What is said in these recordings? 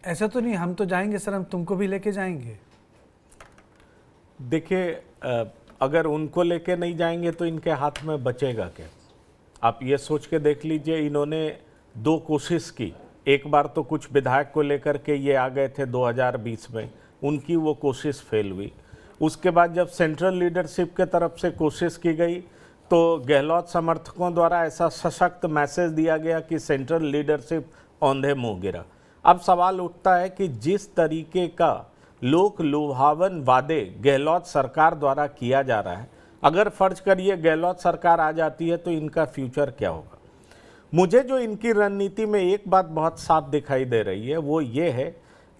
ऐसा तो नहीं हम तो जाएंगे सर, हम तुमको भी लेके जाएंगे। देखिए, अगर उनको लेके नहीं जाएंगे तो इनके हाथ में बचेगा क्या? आप ये सोच के देख लीजिए, इन्होंने 2 कोशिश की। एक बार तो कुछ विधायक को लेकर के ये आ गए थे 2020 में, उनकी वो कोशिश फेल हुई। उसके बाद जब सेंट्रल लीडरशिप के तरफ से कोशिश की गई तो गहलोत समर्थकों द्वारा ऐसा सशक्त मैसेज दिया गया कि सेंट्रल लीडरशिप औंधे मुंह गिरा। अब सवाल उठता है कि जिस तरीके का लोक लुभावन वादे गहलोत सरकार द्वारा किया जा रहा है, अगर फर्ज करिए गहलोत सरकार आ जाती है तो इनका फ्यूचर क्या होगा? मुझे जो इनकी रणनीति में एक बात बहुत साफ दिखाई दे रही है वो ये है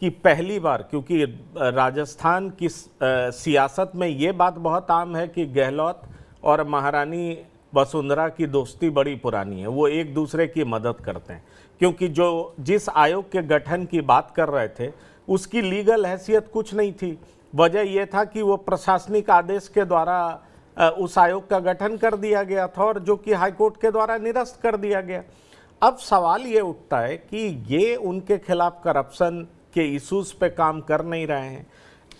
कि पहली बार, क्योंकि राजस्थान की सियासत में ये बात बहुत आम है कि गहलोत और महारानी वसुंधरा की दोस्ती बड़ी पुरानी है, वो एक दूसरे की मदद करते हैं। क्योंकि जिस आयोग के गठन की बात कर रहे थे उसकी लीगल हैसियत कुछ नहीं थी। वजह यह था कि वो प्रशासनिक आदेश के द्वारा उस आयोग का गठन कर दिया गया था और जो कि हाईकोर्ट के द्वारा निरस्त कर दिया गया। अब सवाल ये उठता है कि ये उनके खिलाफ करप्शन के इश्यूज पे काम कर नहीं रहे हैं।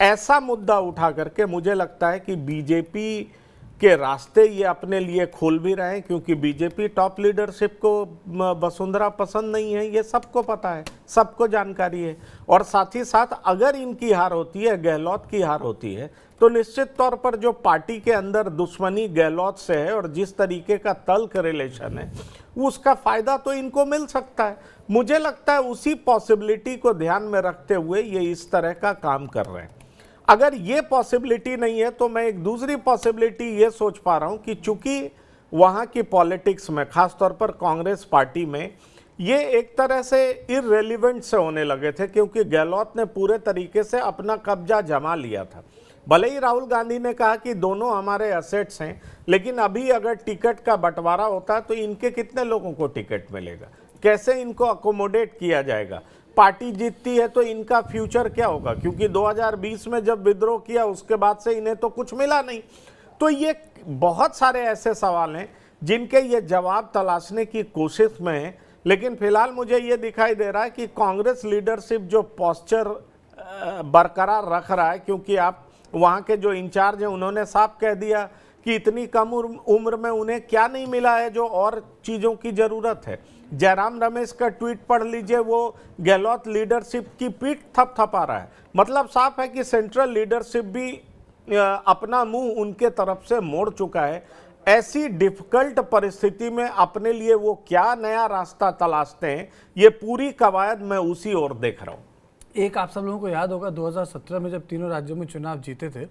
ऐसा मुद्दा उठा करके मुझे लगता है कि बीजेपी के रास्ते ये अपने लिए खोल भी रहे हैं, क्योंकि बीजेपी टॉप लीडरशिप को वसुंधरा पसंद नहीं है, ये सबको पता है, सबको जानकारी है। और साथ ही साथ अगर इनकी हार होती है, गहलोत की हार होती है, तो निश्चित तौर पर जो पार्टी के अंदर दुश्मनी गहलोत से है और जिस तरीके का तल्ख रिलेशन है उसका फायदा तो इनको मिल सकता है। मुझे लगता है उसी पॉसिबिलिटी को ध्यान में रखते हुए ये इस तरह का काम कर रहे हैं। अगर ये पॉसिबिलिटी नहीं है तो मैं एक दूसरी पॉसिबिलिटी ये सोच पा रहा हूं कि चूंकि वहां की पॉलिटिक्स में, खासतौर पर कांग्रेस पार्टी में, ये एक तरह से इररेलेवेंट से होने लगे थे, क्योंकि गहलोत ने पूरे तरीके से अपना कब्जा जमा लिया था। भले ही राहुल गांधी ने कहा कि दोनों हमारे एसेट्स हैं, लेकिन अभी अगर टिकट का बंटवारा होता है तो इनके कितने लोगों को टिकट मिलेगा, कैसे इनको अकोमोडेट किया जाएगा? पार्टी जीतती है तो इनका फ्यूचर क्या होगा? क्योंकि 2020 में जब विद्रोह किया उसके बाद से इन्हें तो कुछ मिला नहीं। तो ये बहुत सारे ऐसे सवाल हैं जिनके ये जवाब तलाशने की कोशिश में है। लेकिन फिलहाल मुझे ये दिखाई दे रहा है कि कांग्रेस लीडरशिप जो पोस्चर बरकरार रख रहा है, क्योंकि आप वहाँ के जो इंचार्ज हैं उन्होंने साफ कह दिया कि इतनी कम उम्र में उन्हें क्या नहीं मिला है जो और चीज़ों की ज़रूरत है। जयराम रमेश का ट्वीट पढ़ लीजिए, वो गहलोत लीडरशिप की पीठ थपथपा रहा है। मतलब साफ है कि सेंट्रल लीडरशिप भी अपना मुंह उनके तरफ से मोड़ चुका है। ऐसी डिफिकल्ट परिस्थिति में अपने लिए वो क्या नया रास्ता तलाशते हैं, ये पूरी कवायद मैं उसी ओर देख रहा हूँ। एक आप सब लोगों को याद होगा 2017 में जब तीनों राज्यों में चुनाव जीते थे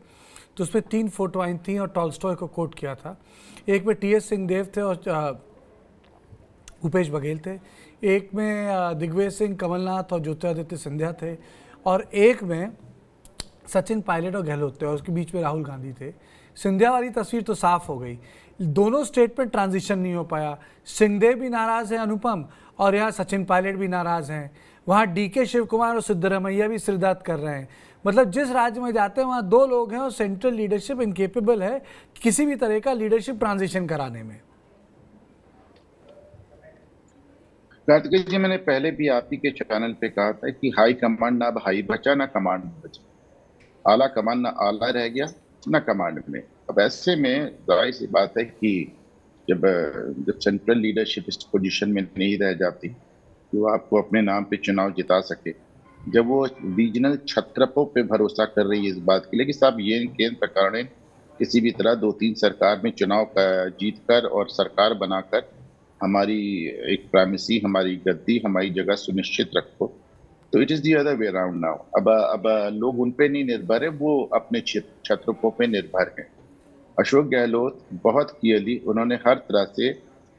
तो उसमें 3 फोटो आई थी और टॉल्स्टॉय को कोट किया था। एक में टी.एस. सिंहदेव थे और भूपेश बघेल थे, एक में दिग्विजय सिंह, कमलनाथ और ज्योतिरादित्य सिंधिया थे, और एक में सचिन पायलट और गहलोत थे और उसके बीच में राहुल गांधी थे। सिंधिया वाली तस्वीर तो साफ हो गई, दोनों स्टेट में ट्रांजिशन नहीं हो पाया। सिंहदेव भी नाराज है अनुपम, और यहाँ सचिन पायलट भी नाराज हैं। वहाँ डी.के. शिव कुमार और सिद्धरमैया भी सिरदर्द कर रहे हैं। मतलब जिस राज्य में जाते हैं वहाँ 2 लोग हैं और सेंट्रल लीडरशिप इनकेपेबल है किसी भी तरह का लीडरशिप ट्रांजिशन कराने में। कार्तिकेय जी, मैंने पहले भी आप ही के चैनल पे कहा था कि हाई कमांड ना हाई बचा, ना कमांड बचा। आला कमांड ना आला रह गया, ना कमांड में। अब ऐसे में जाहिर सी बात है कि जब सेंट्रल लीडरशिप इस पोजीशन में नहीं रह जाती कि वो आपको अपने नाम पे चुनाव जिता सके, जब वो रीजनल छत्रपों पे भरोसा कर रही है इस बात के लिए कि साहब ये केंद्र सरकार ने किसी भी तरह 2-3 सरकार में चुनाव जीत कर और सरकार बनाकर हमारी एक प्राइमेसी, हमारी गद्दी, हमारी जगह सुनिश्चित रखो, तो it is the other way around now. अब लोग उन पे नहीं निर्भर है, वो अपने छत्रपों पे निर्भर हैं। अशोक गहलोत बहुत क्लियरली उन्होंने हर तरह से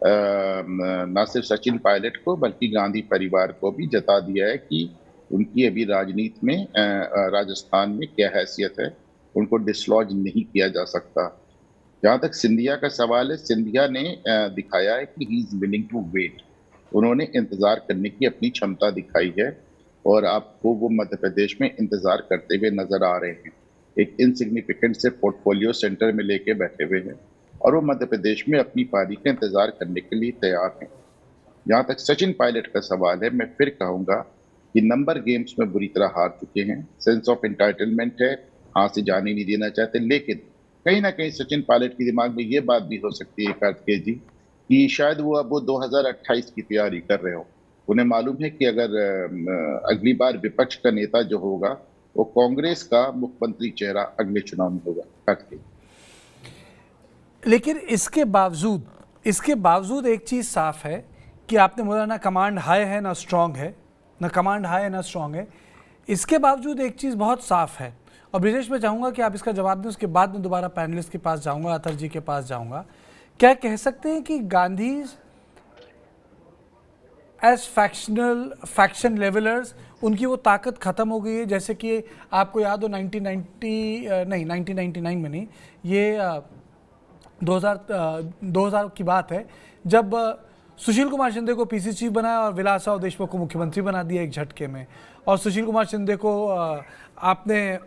न सिर्फ सचिन पायलट को बल्कि गांधी परिवार को भी जता दिया है कि उनकी अभी राजनीति में राजस्थान में क्या हैसियत है, उनको डिसलॉज नहीं किया जा सकता। जहाँ तक सिंधिया का सवाल है, सिंधिया ने दिखाया है कि he is willing to wait. उन्होंने इंतजार करने की अपनी क्षमता दिखाई है और आपको वो मध्य प्रदेश में इंतजार करते हुए नजर आ रहे हैं। एक इनसिग्निफिकेंट से पोर्टफोलियो सेंटर में लेके बैठे हुए हैं और वो मध्य प्रदेश में अपनी पारी का इंतजार करने के लिए तैयार हैं। जहाँ तक सचिन पायलट का सवाल है, मैं फिर कहूँगा कि नंबर गेम्स में बुरी तरह हार चुके हैं। सेंस ऑफ एंटाइटलमेंट है, हाथ से जाने नहीं देना चाहते। लेकिन कहीं ना कहीं सचिन पायलट के दिमाग में ये बात भी हो सकती है कार्तिकेय जी कि शायद वो 2028 की तैयारी कर रहे हो। उन्हें मालूम है कि अगर अगली बार विपक्ष का नेता जो होगा वो कांग्रेस का मुख्यमंत्री चेहरा अगले चुनाव में होगा। कार्तिकेय, लेकिन इसके बावजूद एक चीज़ साफ है कि आपने बोला ना कमांड हाई है ना स्ट्रांग है, ना कमांड हाई है ना स्ट्रांग है। इसके बावजूद एक चीज़ बहुत साफ है, और ब्रिजेश मैं चाहूँगा कि आप इसका जवाब दें, उसके बाद मैं दोबारा पैनलिस्ट के पास जाऊँगा, अतर जी के पास जाऊँगा। क्या कह सकते हैं कि गांधी एज फैक्शन लेवलर्स, उनकी वो ताकत ख़त्म हो गई है? जैसे कि आपको याद हो 1999 में नहीं, ये 2000 की बात है, जब सुशील कुमार शिंदे को पीसी चीफ बनाया और विलासराव देशमुख को मुख्यमंत्री बना दिया एक झटके में, और सुशील कुमार शिंदे को आपने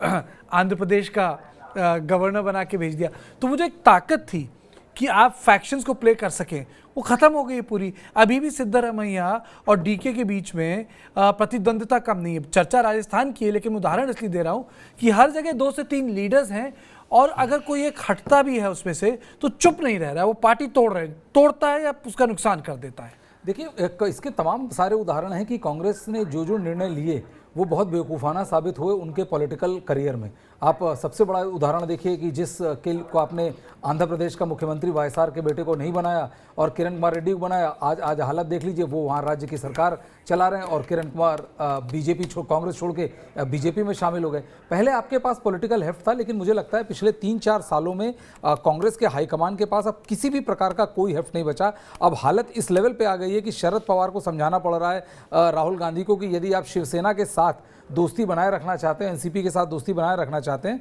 आंध्र प्रदेश का गवर्नर बना के भेज दिया। तो वो जो एक ताकत थी कि आप फैक्शंस को प्ले कर सकें, वो ख़त्म हो गई पूरी। अभी भी सिद्धरामैया और डीके के बीच में प्रतिद्वंद्विता कम नहीं है। चर्चा राजस्थान की है, लेकिन उदाहरण इसलिए दे रहा हूँ कि हर जगह 2 से 3 लीडर्स हैं, और अगर कोई एक हटता भी है उसमें से तो चुप नहीं रह रहा है, वो पार्टी तोड़ता है या उसका नुकसान कर देता है। देखिए, इसके तमाम सारे उदाहरण हैं कि कांग्रेस ने जो निर्णय लिए वो बहुत बेवकूफ़ाना साबित हुए उनके पॉलिटिकल करियर में। आप सबसे बड़ा उदाहरण देखिए कि जिस को आपने आंध्र प्रदेश का मुख्यमंत्री वायएसआर के बेटे को नहीं बनाया और किरण कुमार रेड्डी को बनाया, आज हालत देख लीजिए, वो वहाँ राज्य की सरकार चला रहे हैं और किरण कुमार कांग्रेस छोड़ के बीजेपी में शामिल हो गए। पहले आपके पास पॉलिटिकल हेफ्ट था, लेकिन मुझे लगता है पिछले 3-4 सालों में कांग्रेस के हाईकमान के पास अब किसी भी प्रकार का कोई हेफ्ट नहीं बचा। अब हालत इस लेवल पे आ गई है कि शरद पवार को समझाना पड़ रहा है राहुल गांधी को कि यदि आप शिवसेना के साथ दोस्ती बनाए रखना चाहते हैं, एनसीपी के साथ दोस्ती बनाए रखना चाहते हैं,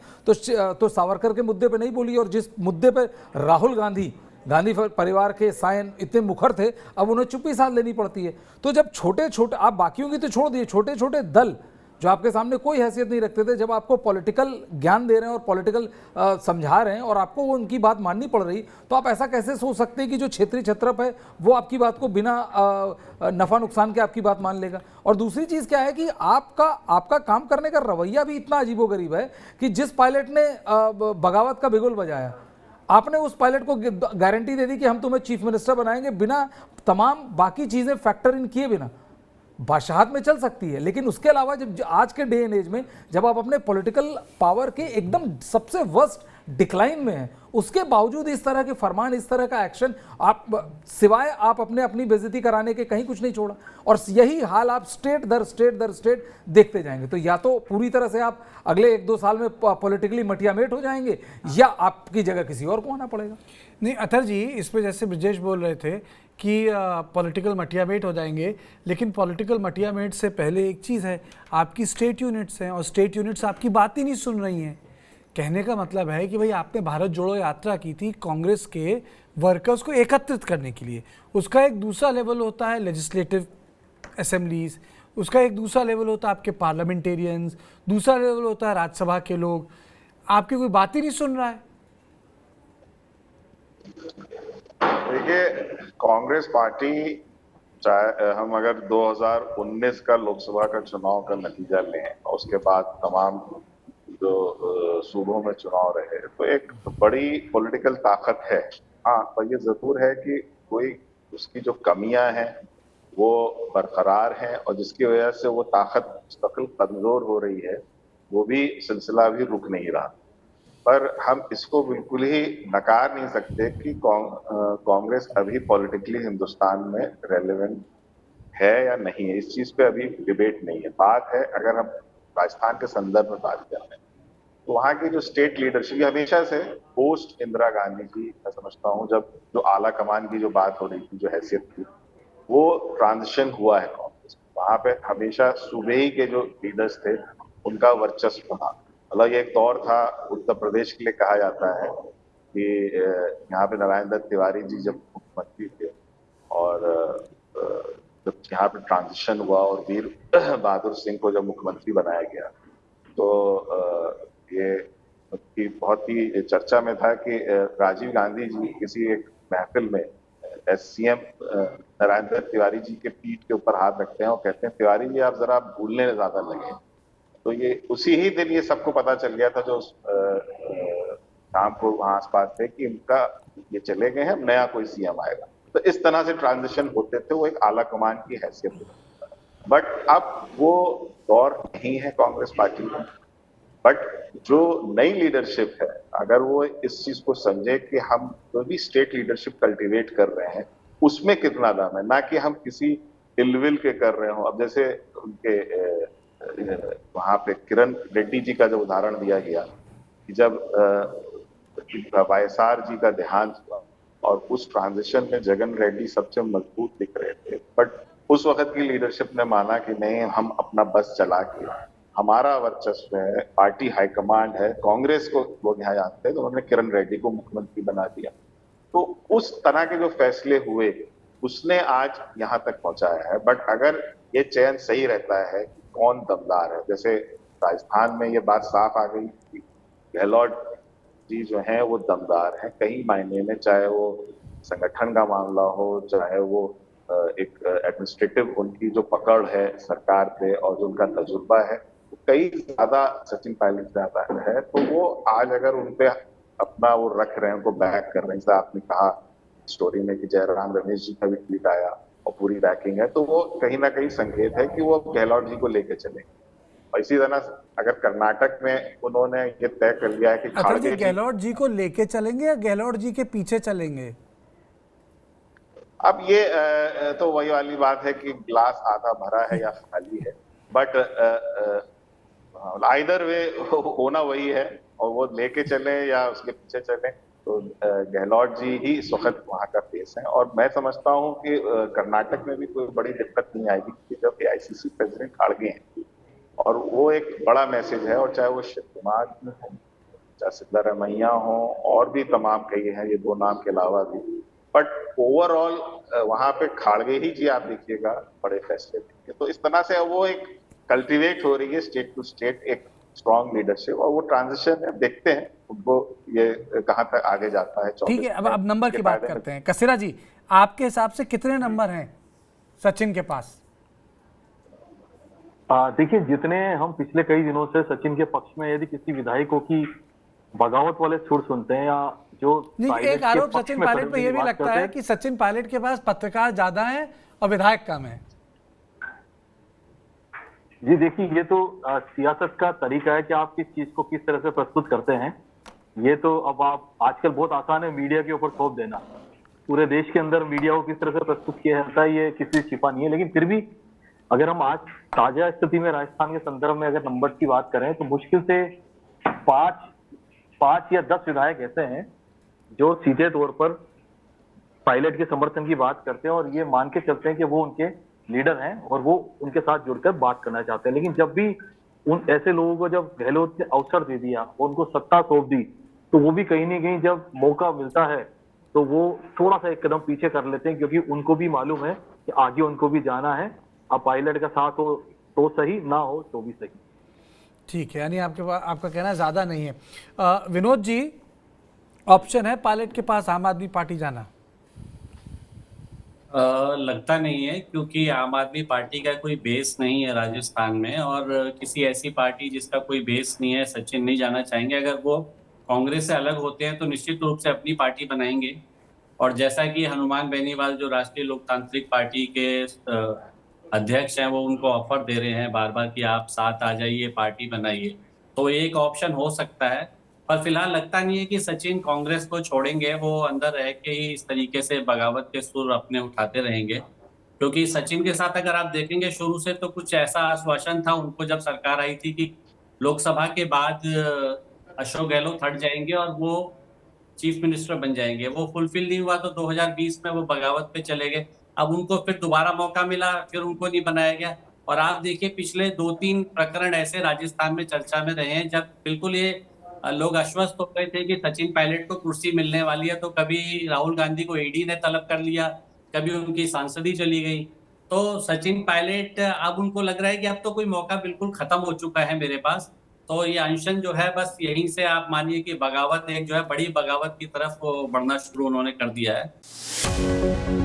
तो सावरकर के मुद्दे पे नहीं बोलिए। और जिस मुद्दे पे राहुल गांधी परिवार के सायन इतने मुखर थे, अब उन्हें चुप्पी साध लेनी पड़ती है। तो जब छोटे छोटे, आप बाकियों की तो छोड़ दिए, छोटे छोटे दल जो आपके सामने कोई हैसियत नहीं रखते थे, जब आपको पॉलिटिकल ज्ञान दे रहे हैं और पॉलिटिकल समझा रहे हैं और आपको वो उनकी बात माननी पड़ रही, तो आप ऐसा कैसे सोच सकते हैं कि जो क्षेत्रीय छत्रप है वो आपकी बात को बिना नफा नुकसान के आपकी बात मान लेगा। और दूसरी चीज़ क्या है कि आपका काम करने का रवैया भी इतना अजीबोगरीब है कि जिस पायलट ने बगावत का बिगुल बजाया, आपने उस पायलट को गारंटी दे दी कि हम तुम्हें चीफ मिनिस्टर बनाएंगे, बिना तमाम बाकी चीज़ें फैक्टर इन किए बिना। बादशाहत में चल सकती है, लेकिन उसके अलावा जब आज के डे एंड एज में जब आप अपने पॉलिटिकल पावर के एकदम सबसे वर्स्ट डिक्लाइन में हैं, उसके बावजूद इस तरह के फरमान, इस तरह का एक्शन, आप सिवाय आप अपनी बेइज्जती कराने के कहीं कुछ नहीं छोड़ा। और यही हाल आप स्टेट दर स्टेट देखते जाएंगे। तो या तो पूरी तरह से आप अगले 1-2 साल में पॉलिटिकली मटियामेट हो जाएंगे, या आपकी जगह किसी और को आना पड़ेगा। नहीं अतर जी, इस पे जैसे ब्रिजेश बोल रहे थे कि पॉलिटिकल मटियामेट हो जाएंगे, लेकिन पॉलिटिकल मटियामेट से पहले एक चीज़ है, आपकी स्टेट यूनिट्स हैं, और स्टेट यूनिट्स आपकी बात ही नहीं सुन रही हैं। कहने का मतलब है कि भाई आपने भारत जोड़ो यात्रा की थी कांग्रेस के वर्कर्स को एकत्रित करने के लिए, उसका एक दूसरा लेवल होता है लेजिस्लेटिव असेंबलीज, उसका एक दूसरा लेवल होता है आपके पार्लियामेंटेरियंस, दूसरा लेवल होता है राज्यसभा के लोग। आपकी कोई बात ही नहीं सुन रहा है। देखिए, कांग्रेस पार्टी, चाहे हम अगर 2019 का लोकसभा का चुनाव का नतीजा लें और उसके बाद तमाम जो सूबों में चुनाव रहे, तो एक बड़ी पॉलिटिकल ताकत है। हाँ, पर ये जरूर है कि कोई उसकी जो कमियां हैं वो बरकरार हैं, और जिसकी वजह से वो ताकत मुस्तकिल कमजोर हो रही है, वो भी सिलसिला भी रुक नहीं रहा। पर हम इसको बिल्कुल ही नकार नहीं सकते कि कांग्रेस अभी पॉलिटिकली हिंदुस्तान में रेलेवेंट है या नहीं है। इस चीज पे अभी डिबेट नहीं है। बात है, अगर हम राजस्थान के संदर्भ में बात कर रहे हैं, तो वहाँ की जो स्टेट लीडरशिप हमेशा से पोस्ट इंदिरा गांधी की, मैं समझता हूँ, जब जो आला कमान की जो बात हो रही थी, जो हैसियत थी, वो ट्रांजिशन हुआ है कांग्रेस। वहां पे हमेशा सूबे के जो लीडर्स थे उनका वर्चस्व था। अलग एक दौर था उत्तर प्रदेश के लिए, कहा जाता है कि यहाँ पे नारायण दत्त तिवारी जी जब मुख्यमंत्री थे और जब यहाँ पे ट्रांजिशन हुआ और वीर बहादुर सिंह को जब मुख्यमंत्री बनाया गया, तो ये बहुत ही चर्चा में था कि राजीव गांधी जी किसी एक महफिल में सीएम नारायण दत्त तिवारी जी के पीठ के ऊपर हाथ रखते हैं और कहते हैं तिवारी जी आप जरा भूलने ज्यादा लगे। तो ये उसी ही दिन ये सबको पता चल गया था जो शाम को वहां आसपास थे कि इनका ये चले गए हैं, नया कोई सीएम आएगा। तो इस तरह से ट्रांजिशन होते थे, वो एक आला कमान की हैसियत होती। बट अब वो दौर नहीं है कांग्रेस पार्टी में। बट जो नई लीडरशिप है, अगर वो इस चीज को समझे कि हम जो भी स्टेट लीडरशिप कल्टीवेट कर रहे हैं उसमें कितना दम है, ना कि हम किसी इलविल के कर रहे हो। अब जैसे उनके वहां पे किरण रेड्डी जी का जो उदाहरण दिया गया कि जब वाईएसआर जी का देहांत हुआ और उस ट्रांजिशन में जगन रेड्डी सबसे मजबूत दिख रहे थे, बट उस वक्त की लीडरशिप ने माना कि नहीं, हम अपना बस चला के, हमारा वर्चस्व है, पार्टी हाईकमांड है, कांग्रेस को लोग यहाँ जानते हैं, तो उन्होंने किरण रेड्डी को मुख्यमंत्री बना दिया। तो उस तरह के जो फैसले हुए उसने आज यहाँ तक पहुंचाया है। बट अगर ये चयन सही रहता है कि कौन दमदार है, जैसे राजस्थान में ये बात साफ आ गई कि गहलोत जी जो है वो दमदार है कई मायने में, चाहे वो संगठन का मामला हो, चाहे वो एक एडमिनिस्ट्रेटिव उनकी जो पकड़ है सरकार पे और जो उनका तजुर्बा है कई ज्यादा सचिन पायलट ज्यादा है। तो वो आज अगर उनपे अपना वो रख रहे हैं, उनको बैक कर रहे हैं, जैसे आपने कहा स्टोरी में कि जयराम रमेश जी का भी ट्वीट आया और पूरी बैकिंग है, तो वो कहीं ना कहीं संकेत है कि वो गहलोत जी को लेके चले। और इसी तरह अगर कर्नाटक में उन्होंने ये तय कर लिया है कि अटल जी गहलोत जी को लेके चलेंगे या गहलोत जी के पीछे चलेंगे? अब ये तो वही वाली बात है कि ग्लास आधा भरा है या खाली है। बट आइदर वे होना वही है, और वो लेके चले या उसके पीछे चले, तो गहलोत जी ही इस वक्त वहां का फेस है। और मैं समझता हूँ कि कर्नाटक में भी कोई बड़ी दिक्कत नहीं आएगी, क्योंकि जब एआईसीसी प्रेसिडेंट खड़गे हैं और वो एक बड़ा मैसेज है, और चाहे वो शिव कुमार जी हो, चाहे सिद्धारमैया हो, और भी तमाम कई हैं, ये दो नाम के अलावा भी। बट ओवरऑल वहां पे खाड़गे ही जी आप देखिएगा बड़े फैसले लेंगे। तो इस तरह से वो एक कल्टीवेट हो रही है स्टेट टू स्टेट एक स्ट्रॉन्ग लीडरशिप, और वो ट्रांजिशन है, देखते हैं उनको ये कहां तक आगे जाता है। ठीक है, अब नंबर की बात करते हैं। कसेरा जी, आपके हिसाब से कितने नंबर हैं सचिन के पास? देखिए, जितने हम पिछले कई दिनों से सचिन के पक्ष में यदि किसी विधायकों की बगावत वाले सुर सुनते हैं या जो एक आरोप सचिन पायलट पे ये भी लगता है कि सचिन पायलट के पास पत्रकार ज्यादा हैं और विधायक कम है। जी देखिए, ये तो सियासत का तरीका है कि आप किस चीज को किस तरह से प्रस्तुत करते हैं। ये तो अब आप आजकल बहुत आसान है मीडिया के ऊपर थोप देना। पूरे देश के अंदर मीडिया को किस तरह से प्रस्तुत किया जाता है ये किसी से छिपा नहीं है। लेकिन फिर भी अगर हम आज ताजा स्थिति में राजस्थान के संदर्भ में अगर नंबर की बात करें तो मुश्किल से 5 या 10 विधायक ऐसे हैं जो सीधे तौर पर पायलट के समर्थन की बात करते हैं और ये मान के चलते हैं कि वो उनके लीडर हैं और वो उनके साथ जुड़कर बात करना चाहते हैं। लेकिन जब भी उन ऐसे लोगों को जब गहलोत ने अवसर दे दिया और उनको सत्ता सौंप दी, तो वो भी कहीं ना कहीं जब मौका मिलता है तो वो थोड़ा सा एक कदम पीछे कर लेते हैं, क्योंकि उनको भी मालूम है कि आगे उनको भी जाना है। अब पायलट का साथ हो तो सही, ना हो तो भी सही। ठीक है, यानी आपका कहना ज्यादा नहीं है। विनोद जी, ऑप्शन है पायलट के पास आम आदमी पार्टी जाना? लगता नहीं है, क्योंकि आम आदमी पार्टी का कोई बेस नहीं है राजस्थान में, और किसी ऐसी पार्टी जिसका कोई बेस नहीं है सचिन नहीं जाना चाहेंगे। अगर वो कांग्रेस से अलग होते हैं तो निश्चित रूप से अपनी पार्टी बनाएंगे। और जैसा कि हनुमान बेनीवाल जो राष्ट्रीय लोकतांत्रिक पार्टी के अध्यक्ष हैं, वो उनको ऑफर दे रहे हैं बार बार कि आप साथ आ जाइए, पार्टी बनाइए, तो एक ऑप्शन हो सकता है। पर फिलहाल लगता नहीं है कि सचिन कांग्रेस को छोड़ेंगे। वो अंदर रह के ही इस तरीके से बगावत के सुर अपने उठाते रहेंगे, क्योंकि सचिन के साथ अगर आप देखेंगे शुरू से तो कुछ ऐसा आश्वासन था उनको जब सरकार आई थी कि लोकसभा के बाद अशोक गहलोत हट जाएंगे और वो चीफ मिनिस्टर बन जाएंगे। वो फुलफिल नहीं हुआ, तो 2020 में वो बगावत पे चले गए। अब उनको फिर दोबारा मौका मिला, फिर उनको नहीं बनाया गया। और आप देखिए पिछले 2-3 प्रकरण ऐसे राजस्थान में चर्चा में रहे हैं जब बिल्कुल ये लोग आश्वस्त हो गए थे कि सचिन पायलट को कुर्सी मिलने वाली है। तो कभी राहुल गांधी को ईडी ने तलब कर लिया, कभी उनकी सांसदी चली गई। तो सचिन पायलट अब उनको लग रहा है कि अब तो कोई मौका बिल्कुल खत्म हो चुका है मेरे पास। तो ये अनशन जो है बस यहीं से आप मानिए कि बगावत एक जो है बड़ी बगावत की तरफ बढ़ना शुरू उन्होंने कर दिया है।